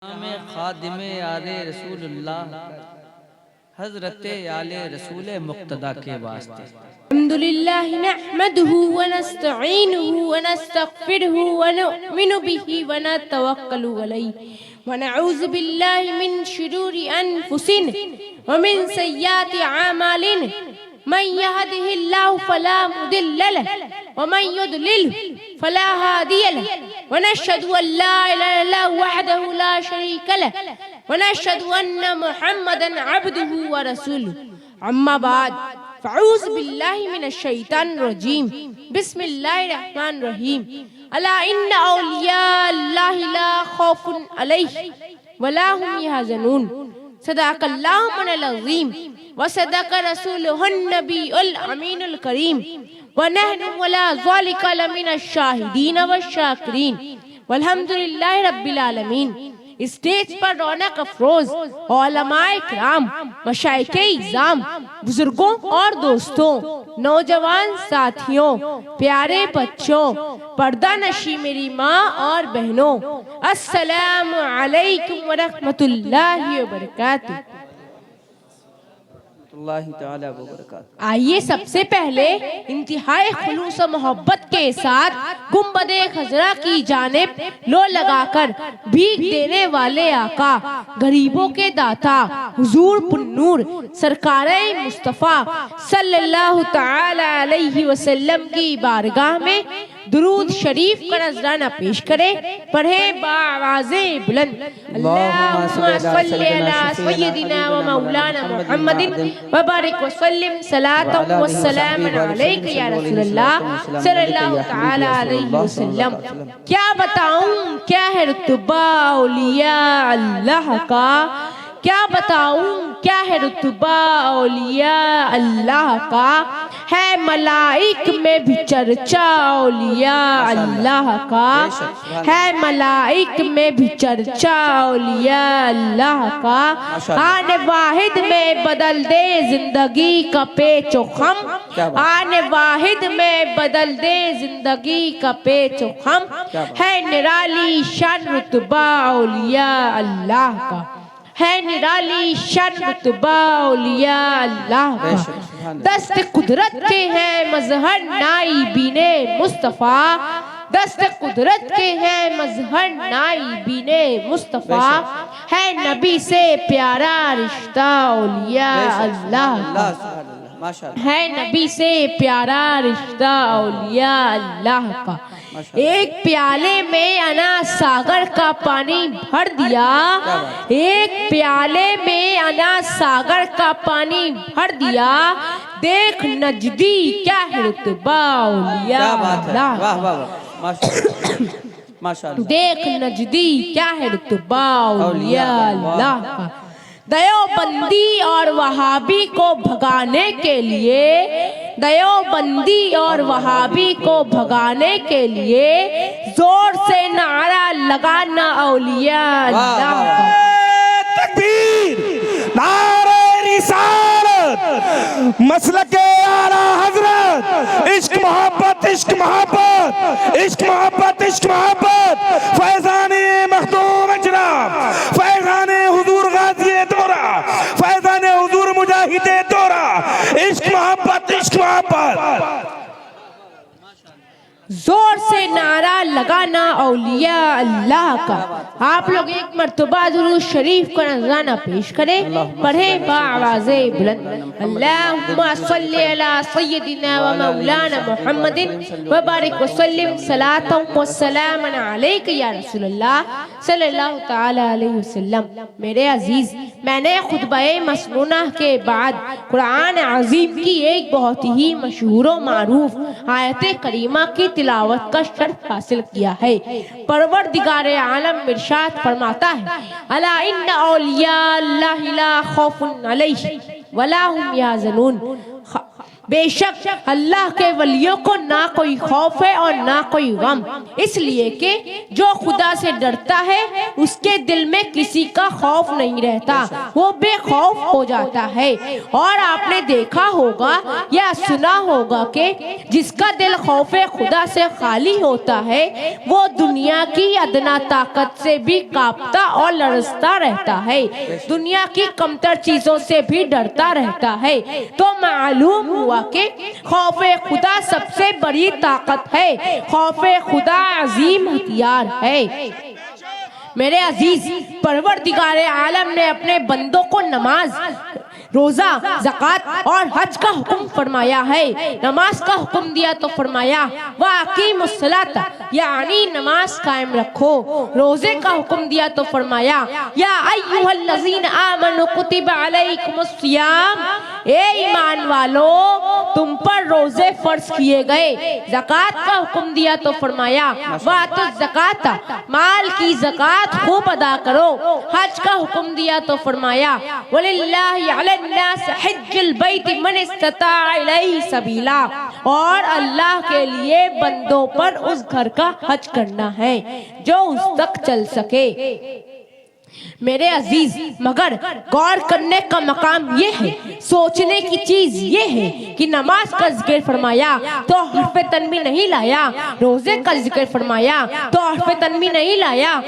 خادم آل رسول اللہ حضرت آل رسول مقتدی کے واسطے الحمدللہ نحمده ونستعینه ونستغفره ونؤمن به ونتوکل علیہ ونعوذ باللہ من شرور انفسنا ومن سیئات اعمالنا من يهده الله فلا مضل له ومن يضلل فلا هادي له ونشهد ان لا اله الا الله وحده لا شريك له ونشهد ان محمدا عبده ورسوله اما بعد فاعوذ بالله من الشیطان الرجیم بسم اللہ الرحمن الرحیم الا ان اولیاء اللہ لا خوف علیہم ولا هم يحزنون صدق اللہ العظیم وصدق رسولہ النبی الامین الکریم ونحن ولا ذالک لمن الشاہدین والشاکرین والحمدللہ رب العالمین۔ اسٹیج پر رونق افروز علماء اکرام، مشائخ اعظام، بزرگوں اور دوستوں، نوجوان ساتھیوں، پیارے بچوں، پردہ نشی میری ماں اور بہنوں، السلام علیکم ورحمۃ اللہ وبرکاتہ۔ اللہ تعالی وبرکاتہ۔ آئیے سب سے پہلے انتہائی خلوص و محبت کے ساتھ گنبد خضرا کی جانب لو لگا کر بھیک دینے والے آقا، غریبوں کے داتا، حضور پنور سرکار مصطفیٰ صلی اللہ تعالی علیہ وسلم کی بارگاہ میں درود شریف کا نذرانہ پیش کرے، پڑھے بآواز بلند اللہم صلی علی سیدنا و مولانا محمد وبارک وسلم صلاۃ و سلام علیک یا رسول اللہ صلی اللہ تعالی علیہ وسلم۔ کیا بتاؤں کیا ہے رتبہ اولیاء اللہ کا، کیا بتاؤں کیا ہے رتبہ اولیاء اللہ کا، ہے ملائک میں بھی چرچا اولیاء اللہ کا، ہے ملائک میں بھی چرچا اولیاء اللہ کا، آن واحد میں بدل دے زندگی کا پیچ و خم، آن واحد میں بدل دے زندگی کا پیچ و خم، ہے نرالی شان رتبہ اولیاء اللہ کا، ہے نرالی شان رتبہ اولیاء اللہ کا، دست قدرت کے ہیں مظہر نائبین مصطفیٰ، دست قدرت کے ہیں مظہر نائبین مصطفیٰ، ہے نبی سے پیارا رشتہ اولیاء اللہ کا، ہے نبی سے پیارا رشتہ اولیاء اللہ کا۔ ایک پیالے میں انا ساگر کا پانی بھر دیا، ایک پیالے میں انا ساگر کا پانی بھر دیا، دیکھ نجدی کیا ہے رتبہ اولیاء اللہ کا، دیکھ نجدی کیا ہے رتبہ اولیاء اللہ کا۔ دیوبندی اور وہابی کو بھگانے کے لیے، دیوبندی اور وہابی کو بھگانے کے لیے زور سے نعرہ لگانا اولیاء اللہ کا۔ تکبیر، نعرہ رسالت، مسلک اعلیٰ حضرت، عشق محبت عشق محبت عشق محبت عشق محبت، فیضان مخدوم اجرام، فیضان حضور غازی دورہ، فیضان حضور مجاہد دورہ، عشق محبت عشق محبت۔ زور سے نعرہ لگانا اولیاء اللہ کا۔ آپ لوگ ایک مرتبہ درود شریف کا نذرانہ پیش کریں، پڑھے بآواز بلند اللہم صلی علی سیدنا و مولانا محمد وبارک وسلم صلاۃ و سلام علیک یا رسول اللہ صلی اللہ تعالی علیہ وسلم۔ میرے عزیز، میں نے خطبہ مسنونہ کے بعد قرآن عظیم کی ایک بہت ہی مشہور و معروف آیت کریمہ کی تلاوت کا شرف حاصل کیا ہے۔ پروردگار عالم ارشاد فرماتا ہے الا ان اولیاء اللہ لا خوف علیہم ولا هم یحزنون، بے شک اللہ کے ولیوں کو نہ کوئی خوف ہے اور نہ کوئی غم، اس لیے کہ جو خدا سے ڈرتا ہے اس کے دل میں کسی کا خوف نہیں رہتا، وہ بے خوف ہو جاتا ہے۔ اور آپ نے دیکھا ہوگا یا سنا ہوگا کہ جس کا دل خوف خدا سے خالی ہوتا ہے وہ دنیا کی ادنا طاقت سے بھی کانپتا اور لرزتا رہتا ہے، دنیا کی کمتر چیزوں سے بھی ڈرتا رہتا ہے۔ تو معلوم ہوا کہ خوف خدا سب سے بڑی طاقت ہے، خوف خدا عظیم ہتھیار ہے۔ میرے عزیز، پروردگار عالم نے اپنے بندوں کو نماز، روزہ، زکوٰۃ اور حج کا حکم فرمایا ہے۔ نماز کا حکم دیا تو فرمایا وَأَقِیمُوا الصَّلَاةَ، یعنی نماز قائم رکھو۔ روزے کا حکم دیا تو فرمایا یا ایھا الذین آمنوا کتب علیکم الصیام، اے ایمان والو تم پر روزے فرض کیے گئے۔ زکوٰۃ کا حکم دیا تو فرمایا وَآتُوا الزَّکَاةَ، مال کی زکوٰۃ خوب ادا کرو۔ حج کا حکم دیا تو فرمایا وَلِلَّهِ عَلَى النَّاسِ حِجُّ الْبَیْتِ مَنِ اسْتَطَاعَ إِلَیْهِ سَبِیلًا، اور اللہ کے لیے بندوں پر اس گھر کا حج کرنا ہے جو اس تک چل سکے۔ میرے عزیز، مگر غور کرنے کا مقام یہ ہے، سوچنے کی چیز یہ ہے کہ نماز کا ذکر فرمایا تو حرف تنبیہ نہیں لایا، روزے کا ذکر فرمایا تو حرف تنبیہ نہیں لایا،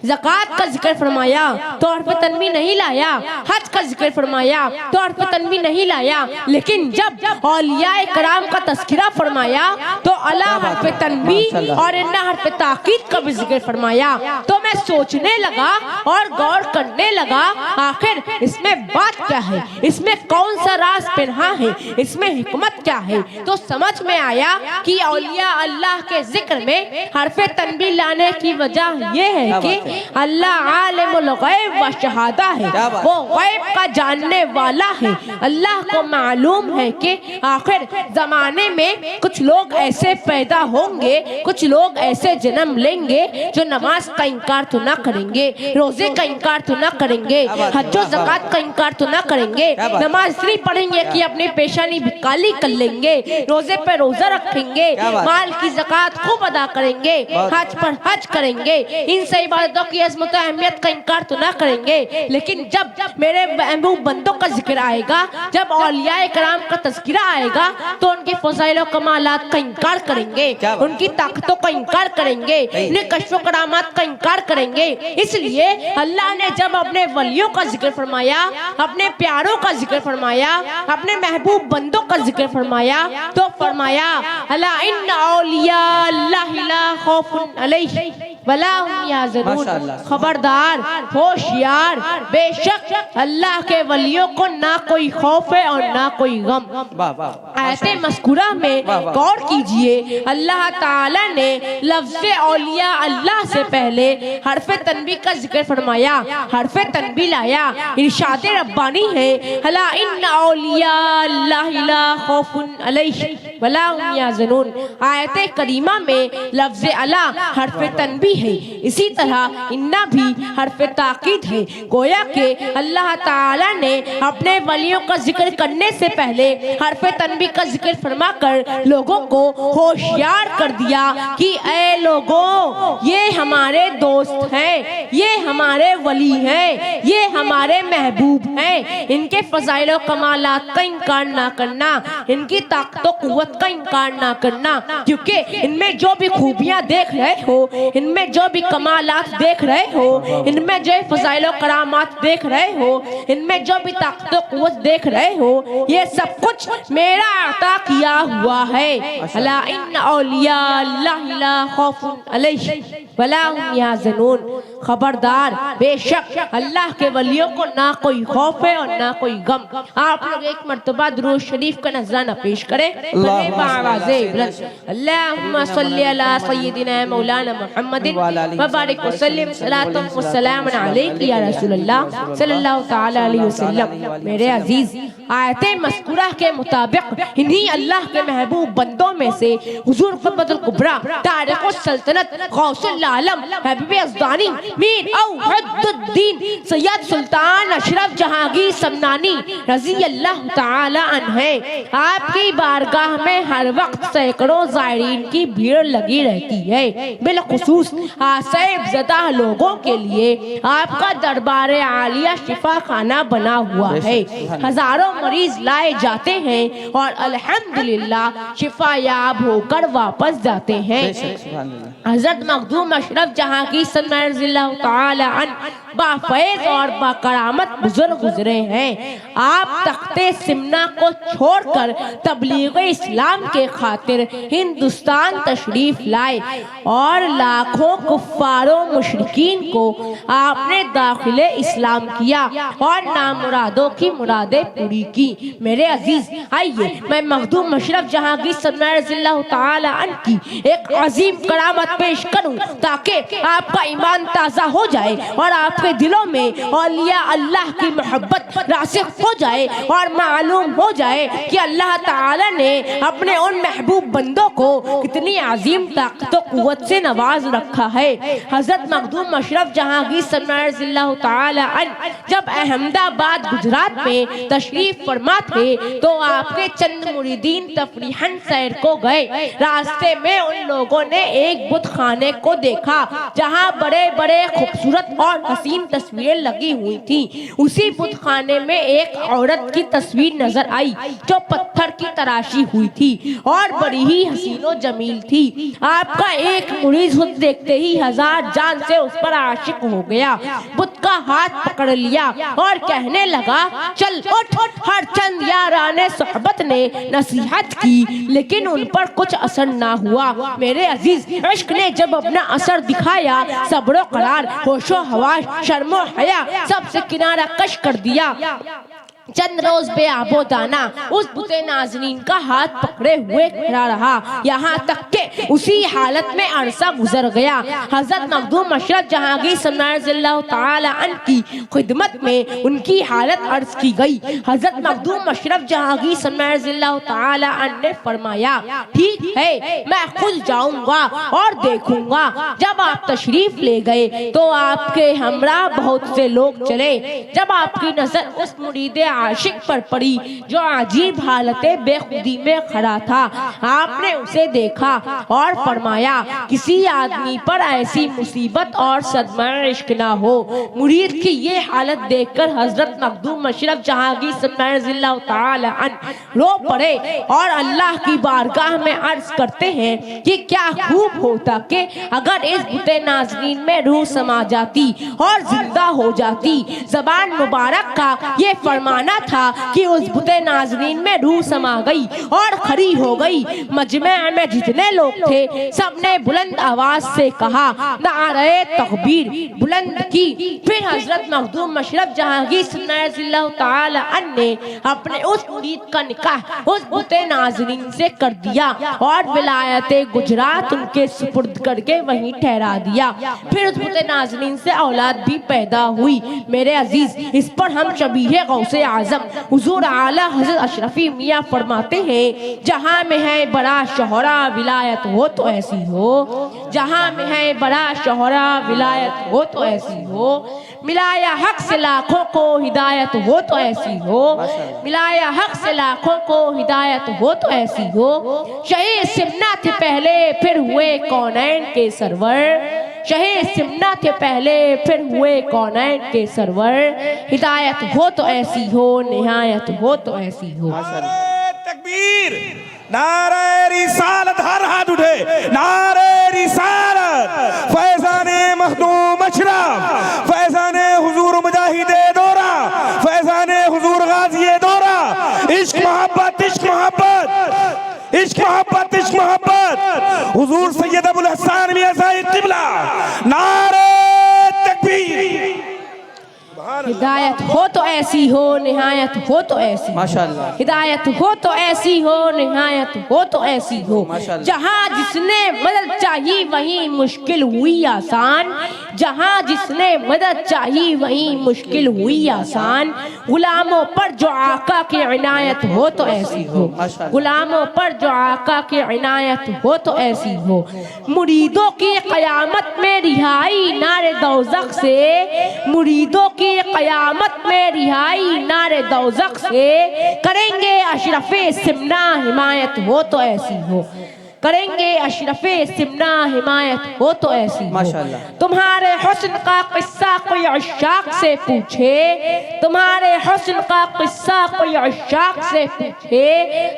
زکوٰۃ کا ذکر فرمایا تو حرف تنبیہ نہیں لایا، حج کا ذکر فرمایا تو حرف تنبیہ نہیں لایا، لیکن جب اولیاء کرام کا تذکرہ فرمایا تو الا حرف تنبیہ اور ان حرف تاکید کا بھی ذکر فرمایا۔ تو میں سوچنے لگا اور غور کرنے لگا آخر اس میں بات کیا ہے، اس میں کون سا راز پنہا ہے، اس میں حکمت کیا ہے۔ تو سمجھ میں آیا کہ اولیاء اللہ کے ذکر میں حرف تنبیہ لانے کی وجہ یہ ہے کہ اللہ عالم الغیب و شہادہ ہے، وہ غیب کا جاننے والا ہے۔ اللہ کو معلوم ہے کہ آخر زمانے میں کچھ لوگ ایسے پیدا ہوں گے، کچھ لوگ ایسے جنم لیں گے جو نماز کا انکار تو نہ کریں گے، روزے کا انکار تو نہ کریں گے، حج و زکوٰۃ کا انکار تو نہ کریں گے، نماز اس لیے پڑھیں گے کہ اپنی پیشانی بھی کالی کر لیں گے، روزے پہ روزہ رکھیں گے، مال کی زکوٰۃ خوب ادا کریں گے، حج پر حج کریں گے، ان سے عبادتوں کی عظمت و اہمیت کا انکار تو نہ کریں گے۔ لیکن جب میرے محبوب بندوں کا ذکر آئے گا، جب اولیاء کرام کا تذکرہ آئے گا تو ان کے فضائل و کمالات کا انکار کریں گے، ان کی طاقتوں کا انکار کریں گے، ان کشف و کرامات کا انکار کریں گے۔ اس لیے اللہ نے جب اپنے ولیوں کا ذکر فرمایا، اپنے پیاروں کا ذکر فرمایا، اپنے محبوب بندوں کا ذکر فرمایا تو فرمایا الا ان اولیاء اللہ لا خوف علیہم ولا هم یحزنون، خبردار، ہوشیار، بے شک اللہ کے ولیوں کو نہ کوئی خوف ہے اور نہ کوئی غم۔ آیت مذکورہ میں غور کیجئے، اللہ تعالی نے لفظ اولیاء اللہ سے پہلے حرف تنبیہ کا ذکر فرمایا، حرف تنبیہ لایا، ارشاد ربانی ہے الا ان اولیاء اللہ لا خوف علیہم ولا هم یحزنون۔ آیت کریمہ میں لفظ الا حرف تنبیہ ہے، اسی طرح انا بھی حرف تاکید ہے، گویا کہ اللہ تعالی نے اپنے ولیوں کا ذکر کرنے سے پہلے حرف تنبیہ کا ذکر فرما کر لوگوں کو ہوشیار کر دیا کہ اے لوگوں، یہ ہمارے دوست ہیں، یہ ہمارے ولی ہیں، یہ ہمارے محبوب ہیں، ان کے فضائل و کمالات کا انکار نہ کرنا، ان کی طاقت و قوت کا انکار نہ کرنا، کیونکہ ان میں جو بھی خوبیاں دیکھ رہے ہو، ان میں جو بھی کمالات دیکھ رہے ہو، ان میں جو فضائل و کرامات دیکھ رہے ہو، ان میں جو بھی طاقت و قوت دیکھ رہے ہو، یہ سب کچھ میرا عطا کیا ہوا ہے۔ الا ان اولیاء اللہ لا خوف علیہم ولا هم یحزنون، خبردار، بے شک اللہ کے ولیوں کو نہ کوئی خوف ہے اور نہ کوئی غم۔ آپ لوگ ایک مرتبہ درود شریف کا نذرانہ پیش کریں، اللہم صلی علی سیدنا مولانا محمد وبارک وسلم صلاۃ و سلام علیک یا رسول اللہ صلی اللہ تعالی علیہ وسلم۔ میرے عزیز، آیت مذکورہ کے مطابق انہی اللہ کے محبوب بندوں میں سے حضور قطب الکبریٰ، تارق السلطنت، غوث العالم، حبیب یزدانی، امیر اوحد الدین سید سلطان اشرف جہانگیر سمنانی رضی اللہ تعالی عنہ ہیں۔ آپ کی بارگاہ میں ہر وقت سینکڑوں زائرین کی بھیڑ لگی رہتی ہے، بالخصوص آسیب زدہ لوگوں کے لیے آپ کا دربار عالیہ شفا خانہ بنا ہوا ہے۔ ہزاروں مریض لائے جاتے ہیں اور الحمدللہ شفا یاب ہو کر واپس جاتے ہیں۔ حضرت مخدوم اشرف جہانگیر سمنانی رضی اللہ تعالی عنہ بافیض اور باکرامت بزرگ گزرے ہیں۔ آپ تخت سمنا کو چھوڑ کر تبلیغ اسلام کے خاطر ہندوستان تشریف لائے اور لاکھوں کفار و مشرکین کو آپ نے داخل اسلام کیا اور نامرادوں کی مرادیں پوری کی۔ میرے عزیز آئیے میں مخدوم اشرف جہانگیر سمنانی رضی اللہ تعالی عنہ کی ایک عظیم کرامت پیش کروں تاکہ آپ کا ایمان تازہ ہو جائے اور آپ کے دلوں میں اولیاء اللہ کی محبت راسخ ہو جائے اور معلوم ہو جائے کہ اللہ تعالی نے اپنے ان محبوب بندوں کو کتنی عظیم طاقت و قوت سے نواز رکھا ہے۔ حضرت مخدوم اشرف جہانگیر سمنانی رضی اللہ تعالی عنہ جب احمد آباد گجرات میں تشریف فرما تھے تو آپ کے چند مریدین تفریحاً سیر کو گئے۔ راستے میں ان لوگوں نے ایک بت خانے کو دیکھا جہاں بڑے بڑے خوبصورت اور حسین تصویریں لگی ہوئی تھی۔ اسی بت خانے میں ایک عورت کی تصویر نظر آئی جو پتھر کی تراشی ہوئی تھی اور بڑی ہی حسین و جمیل تھی۔ آپ کا ایک مرید خود دیکھتے ہی ہزار جان سے اس پر عاشق ہو گیا، بت کا ہاتھ پکڑ لیا اور کہنے لگا چل اٹھ۔ ہر چند یاران صحبت نے نصیحت کی لیکن ان پر کچھ اثر نہ ہوا۔ میرے عزیز عشق نے جب اپنا اثر دکھایا، صبر و قرار، ہوش و حواس، شرم و حیا سب سے کنارہ کش کر دیا۔ چند روز بے آب و دانہ اس بت نازنین کا ہاتھ پکڑے ہوئے کھڑا رہا، یہاں تک کہ اسی حالت میں عرصہ گزر گیا۔ حضرت مخدوم اشرف جہانگیر سمنانی رضی اللہ تعالی عنہ کی خدمت میں ان کی حالت عرض کی گئی۔ حضرت مخدوم اشرف جہانگیر سمنانی رضی اللہ تعالی عنہ نے فرمایا ٹھیک ہے میں خود جاؤں گا اور دیکھوں گا۔ جب آپ تشریف لے گئے تو آپ کے ہمراہ بہت سے لوگ چلے۔ جب آپ کی نظر اس مرید عاشق پر پڑی جو عجیب حالت بے خودی میں کھڑا تھا، آپ نے اسے دیکھا اور فرمایا کسی آدمی پر ایسی مصیبت اور صدمہ عشق نہ ہو۔ مرید کی یہ حالت دیکھ کر حضرت مخدوم اشرف جہانگیر سمنانی رضی اللہ تعالی عنہ رو پڑے اور اللہ کی بارگاہ میں عرض کرتے ہیں کہ کیا خوب ہوتا کہ اگر اس بت نازنین میں روح سما جاتی اور زندہ ہو جاتی۔ زبان مبارک کا یہ فرمانا تھا کہ اس بت نازنین میں روح سما گئی اور کھڑی ہو گئی۔ مجمع میں جتنے لوگ تھے سب نے بلند آواز سے کہا نعرہ تکبیر بلند کی۔ پھر حضرت مخدوم اشرف جہانگیر سمنانی رضی اللہ تعالی عنہ نے اپنے اس مرید کا نکاح اس بت نازنین سے کر دیا اور ولایت گجرات ان کے سپرد کر کے وہیں ٹھہرا دیا۔ پھر اس بت نازنین سے اولاد بھی پیدا ہوئی۔ میرے عزیز اس پر ہم شبیہ غوث اعظم حضور اعلیٰ حضرت اشرفی میاں فرماتے ہیں جہاں میں ہے بڑا شہرا ولایت ہو تو ایسی ہو، جہاں میں ہے بڑا شہرا ولایت ہو تو ایسی ہو، ملایا حق سے لاکھوں کو ہدایت ہو تو ایسی ہو، ملایا حق سے لاکھوں کو ہدایت ہو تو ایسی ہو۔ شہید سمنا تھے پہلے پھر ہوئے کونین کے سرور، شہید سمنا تھے پہلے پھر ہوئے کونین کے سرور، ہدایت ہو تو ایسی ہو نہایت ہو تو ایسی ہو۔ نعرہ تکبیر، نعرہ رسالت، ہر ہاتھ اٹھے، نعرہ رسالت، فیضان مخدوم اشرف، فیضان حضور مجاہد دورہ، فیضان حضور غازی دورہ، عشق محبت عشق محبت عشق محبت عشق محبت، حضور سید ابو الحسن میاں صاحب قبلہ، نعرہ تکبیر۔ ہدایت ہو تو ایسی ہو، نہایت ہو تو ایسی، ماشاءاللہ، ہدایت ہو تو ایسی ہو، نہایت ہو تو ایسی ہو، ماشاءاللہ۔ جہاں جس نے مدد چاہی وہیں مشکل ہوئی آسان، جہاں جس نے مدد چاہی وہیں مشکل ہوئی آسان، غلاموں پر جو آقا کی عنایت ہو تو ایسی ہو، غلاموں پر جو آقا کی عنایت ہو تو ایسی ہو، مریدوں کی قیامت میں رہائی نار دوزخ سے، مریدوں کی قیامت میں رہائی نار دوزخ سے، کریں گے اشرف سمنا حمایت ہو تو ایسی ہو، کریں گے اشرف سمنا حمایت ہو تو ایسی ہو، ماشاءاللہ۔ تمہارے حسن کا قصہ کوئی عشاق سے پوچھے، تمہارے حسن کا قصہ کوئی عشاق سے پوچھے،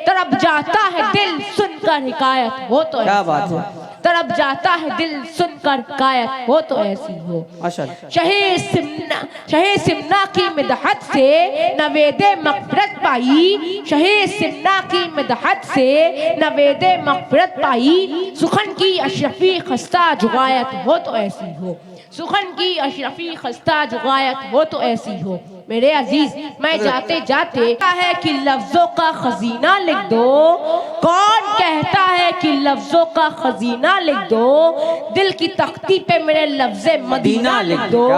تڑپ جاتا ہے دل سن کر حکایت ہو تو کیا ایسی بات ہو، ہے، تڑپ جاتا ہے دل سن کر حکایت ہو تو ایسی ہو، ماشاءاللہ۔ شہید سمنا کی مدحت سے نوید مغفرت پائی، شہید سمنا کی مدحت سے نوید مغفرت پائی، سخن کی اشرفی خستہ جغایت ہو تو ایسی ہو، سخن کی اشرفی خستہ جغایت ہو تو ایسی ہو، میرے عزیز میں جاتے جاتے کہتا ہے کہ لفظوں کا خزینہ لکھ دو، کون کہتا ہے کہ لفظوں کا خزینہ لکھ دو، دل کی تختی پہ میرے لفظ مدینہ لکھ دو،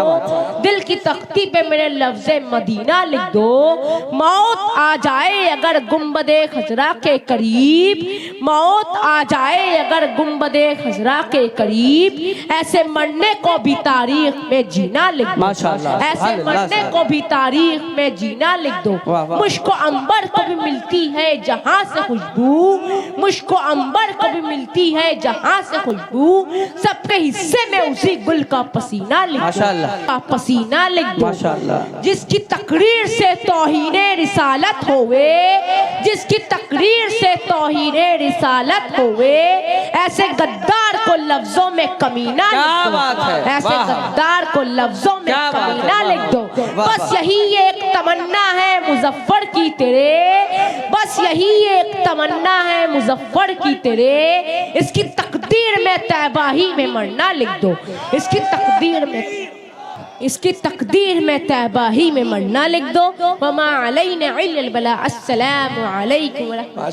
دل کی تختی پہ میرے لفظ مدینہ لکھ دو، موت آ جائے اگر گنبد خضرا کے قریب، موت آ جائے اگر گنبد خضرا کے قریب، ایسے مرنے کو بھی تاریخ میں جینا لکھ دو، ایسے مرنے کو بھی تاریخ میں جینا لکھ دو، مشک و عنبر کو بھی ملتی ہے جہاں سے خوشبو، مشک و عنبر کو بھی ملتی ہے جہاں سے خوشبو، سب کے حصے میں اسی گل کا پسینہ لکھ دو، پسینہ لکھ دو، جس کی تقریر سے توہین رسالت ہوئے، جس کی تقریر سے توہین رسالت ہوئے، ایسے غدار کو لفظوں میں کمینہ لکھ دو، ایسے غدار کو لفظوں میں کمینہ لکھ دو، بس یہی ایک تمنا ہے مظفر کی تیرے، بس یہی ایک تمنا ہے مظفر کی تیرے، اس کی تقدیر میں طیبہ ہی میں مرنا لکھ دو، اس کی تقدیر میں، اس کی تقدیر میں طیبہ ہی میں مرنا لکھ دو، وما علینا الا البلاغ۔ السلام علیکم ورحمۃ اللہ۔